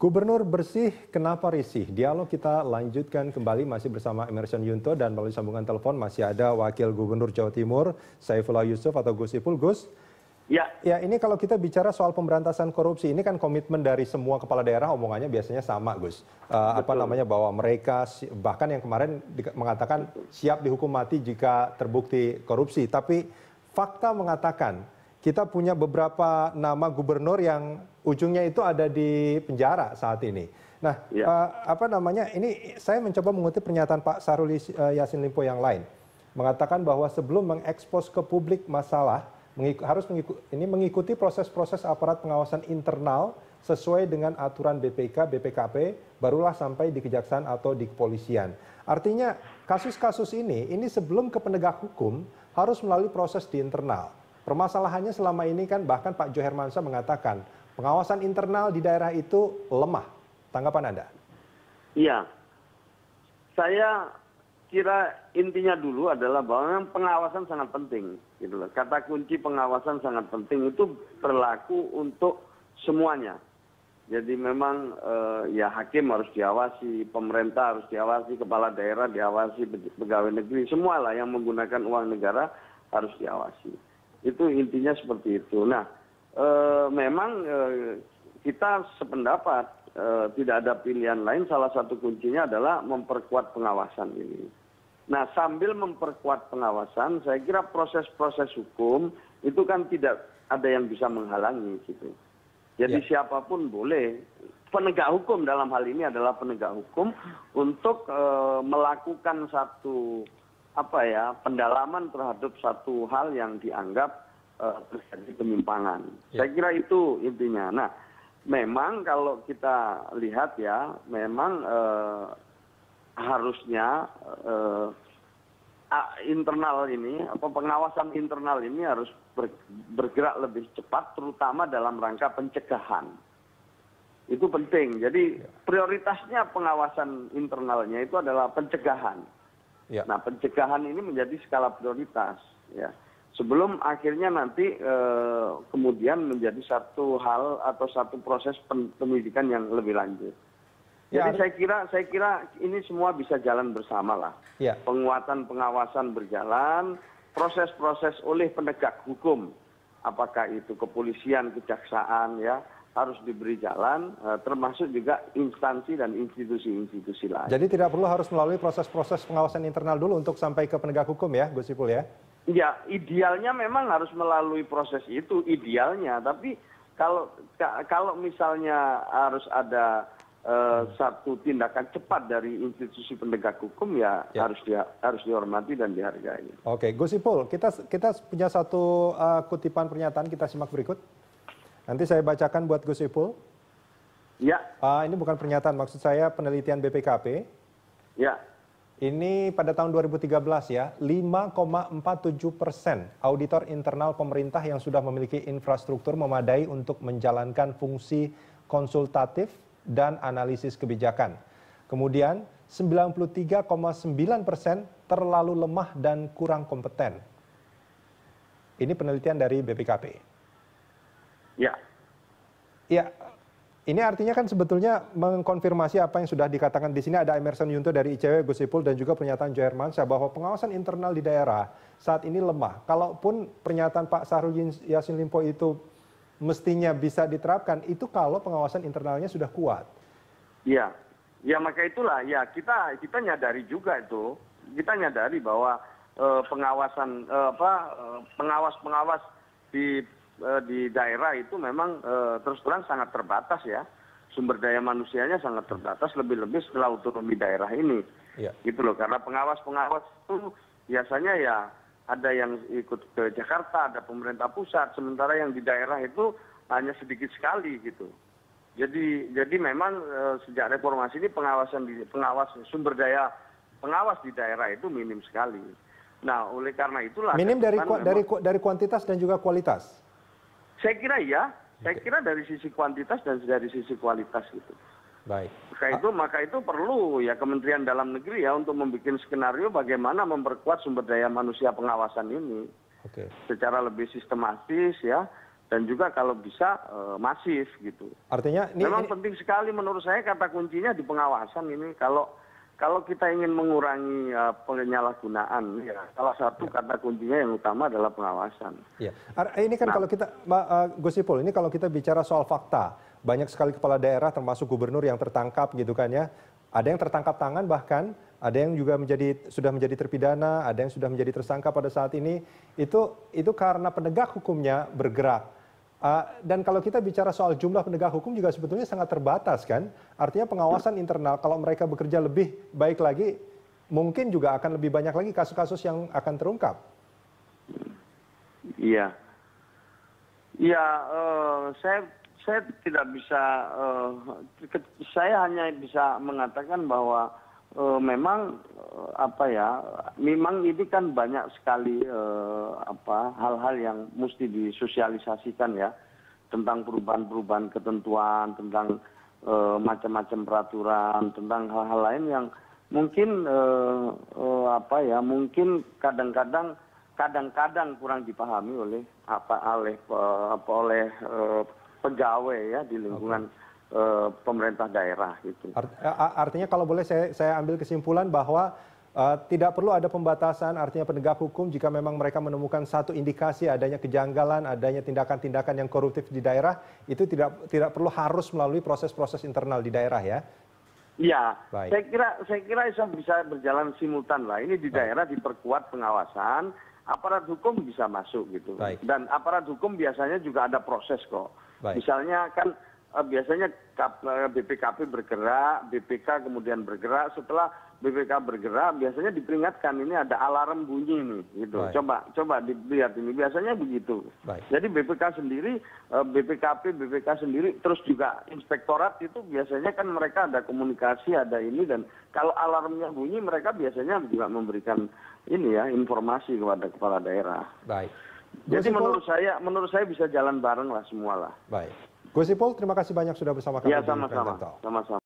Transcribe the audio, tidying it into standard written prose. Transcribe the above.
Gubernur bersih, kenapa risih? Dialog kita lanjutkan kembali masih bersama Emerson Yunto dan melalui sambungan telepon masih ada Wakil Gubernur Jawa Timur, Saifullah Yusuf atau Gus Ipul. Gus, ya ini kalau kita bicara soal pemberantasan korupsi, ini kan komitmen dari semua kepala daerah, omongannya biasanya sama, Gus. Bahwa mereka bahkan yang kemarin mengatakan siap dihukum mati jika terbukti korupsi. Tapi fakta mengatakan kita punya beberapa nama gubernur yang ujungnya itu ada di penjara saat ini. Nah, ini saya mencoba mengutip pernyataan Pak Syahrul Yassin Limpo yang lain, mengatakan bahwa sebelum mengekspos ke publik masalah harus mengikuti proses-proses aparat pengawasan internal sesuai dengan aturan BPK, BPKP, barulah sampai di kejaksaan atau di kepolisian. Artinya kasus-kasus ini sebelum ke penegak hukum harus melalui proses di internal. Permasalahannya selama ini kan bahkan Pak Jo Hermansyah mengatakan pengawasan internal di daerah itu lemah. Tanggapan Anda? Iya, saya kira intinya dulu adalah bahwa pengawasan sangat penting. Gitu loh. Kata kunci pengawasan sangat penting itu berlaku untuk semuanya. Jadi memang ya hakim harus diawasi, pemerintah harus diawasi, kepala daerah diawasi, pegawai negeri, semualah yang menggunakan uang negara harus diawasi. Itu intinya seperti itu. Nah, memang kita sependapat tidak ada pilihan lain. Salah satu kuncinya adalah memperkuat pengawasan ini. Nah, sambil memperkuat pengawasan, saya kira proses-proses hukum itu kan tidak ada yang bisa menghalangi gitu. Jadi siapapun boleh. Penegak hukum dalam hal ini adalah penegak hukum untuk melakukan satu pendalaman terhadap satu hal yang dianggap terjadi penyimpangan. Saya kira itu intinya. Nah, memang kalau kita lihat ya, memang harusnya internal ini, pengawasan internal ini harus bergerak lebih cepat, terutama dalam rangka pencegahan. Itu penting. Jadi prioritasnya pengawasan internalnya itu adalah pencegahan. Nah, pencegahan ini menjadi skala prioritas, ya. Sebelum akhirnya nanti kemudian menjadi satu hal atau satu proses penyidikan yang lebih lanjut. Jadi saya kira ini semua bisa jalan bersama lah. Penguatan pengawasan berjalan, proses-proses oleh penegak hukum, apakah itu kepolisian, kejaksaan, ya, harus diberi jalan, termasuk juga instansi dan institusi-institusi lain. Jadi tidak perlu harus melalui proses-proses pengawasan internal dulu untuk sampai ke penegak hukum ya, Gus Ipul ya? Ya, idealnya memang harus melalui proses itu, idealnya. Tapi kalau misalnya harus ada satu tindakan cepat dari institusi penegak hukum, ya. harus dihormati dan dihargai. Oke, Gus Ipul, kita punya satu kutipan pernyataan, kita simak berikut. Nanti saya bacakan buat Gus Ipul. Ya. Ini bukan pernyataan, maksud saya penelitian BPKP. Ya. Ini pada tahun 2013 ya, 5,47% auditor internal pemerintah yang sudah memiliki infrastruktur memadai untuk menjalankan fungsi konsultatif dan analisis kebijakan. Kemudian 93,9% terlalu lemah dan kurang kompeten. Ini penelitian dari BPKP. Ya. Ya, ini artinya kan sebetulnya mengkonfirmasi apa yang sudah dikatakan di sini. Ada Emerson Yunto dari ICW, Gus Ipul, dan juga pernyataan Jo Hermansyah bahwa pengawasan internal di daerah saat ini lemah. Kalaupun pernyataan Pak Syahrul Yassin Limpo itu mestinya bisa diterapkan, itu kalau pengawasan internalnya sudah kuat. Iya, ya maka itulah ya kita nyadari juga itu. Kita nyadari bahwa pengawasan pengawas di daerah itu memang terus terang sangat terbatas ya. Sumber daya manusianya sangat terbatas, lebih-lebih setelah otonomi daerah ini. Gitu loh, karena pengawas-pengawas itu biasanya ya ada yang ikut ke Jakarta, ada pemerintah pusat, sementara yang di daerah itu hanya sedikit sekali gitu. Jadi memang sejak reformasi ini pengawas sumber daya pengawas di daerah itu minim sekali. Nah, oleh karena itulah minim dari kuantitas dan juga kualitas. Saya kira ya, saya kira dari sisi kuantitas dan dari sisi kualitas gitu. Baik. Maka itu perlu ya Kementerian Dalam Negeri ya untuk membuat skenario bagaimana memperkuat sumber daya manusia pengawasan ini. Secara lebih sistematis ya, dan juga kalau bisa masif gitu. Artinya memang penting sekali menurut saya kata kuncinya di pengawasan ini. Kalau kita ingin mengurangi penyalahgunaan, ya salah satu kata kuncinya yang utama adalah pengawasan. Ya. Ini kan kalau kita, Gus Ipul, ini kalau kita bicara soal fakta, banyak sekali kepala daerah termasuk gubernur yang tertangkap gitu kan ya. Ada yang tertangkap tangan bahkan, ada yang juga sudah menjadi terpidana, ada yang sudah menjadi tersangka pada saat ini. Itu karena penegak hukumnya bergerak. Dan kalau kita bicara soal jumlah penegak hukum juga sebetulnya sangat terbatas kan. Artinya pengawasan internal kalau mereka bekerja lebih baik lagi, mungkin juga akan lebih banyak lagi kasus-kasus yang akan terungkap. Iya. Iya, saya tidak bisa, saya hanya bisa mengatakan bahwa memang memang ini kan banyak sekali hal-hal yang mesti disosialisasikan ya, tentang perubahan-perubahan ketentuan, tentang macam-macam peraturan, tentang hal-hal lain yang mungkin mungkin kadang-kadang kurang dipahami oleh pegawai ya di lingkungan pemerintah daerah gitu. Artinya kalau boleh saya ambil kesimpulan bahwa tidak perlu ada pembatasan, artinya penegak hukum jika memang mereka menemukan satu indikasi adanya kejanggalan, adanya tindakan-tindakan yang koruptif di daerah, itu tidak perlu harus melalui proses-proses internal di daerah ya? Iya, saya kira bisa berjalan simultan lah. Ini di daerah diperkuat pengawasan, aparat hukum bisa masuk gitu. Dan aparat hukum biasanya juga ada proses kok. Misalnya kan biasanya BPKP bergerak, BPK kemudian bergerak. Setelah BPK bergerak, biasanya diperingatkan ini ada alarm bunyi nih, gitu. Coba dilihat ini, biasanya begitu. Jadi BPK sendiri, BPK sendiri, terus juga inspektorat itu biasanya kan mereka ada komunikasi, ada ini, dan kalau alarmnya bunyi, mereka biasanya juga memberikan ini ya informasi kepada kepala daerah. Jadi menurut saya bisa jalan bareng lah semua lah. Gus Ipul, terima kasih banyak sudah bersama kami. Ya, sama-sama.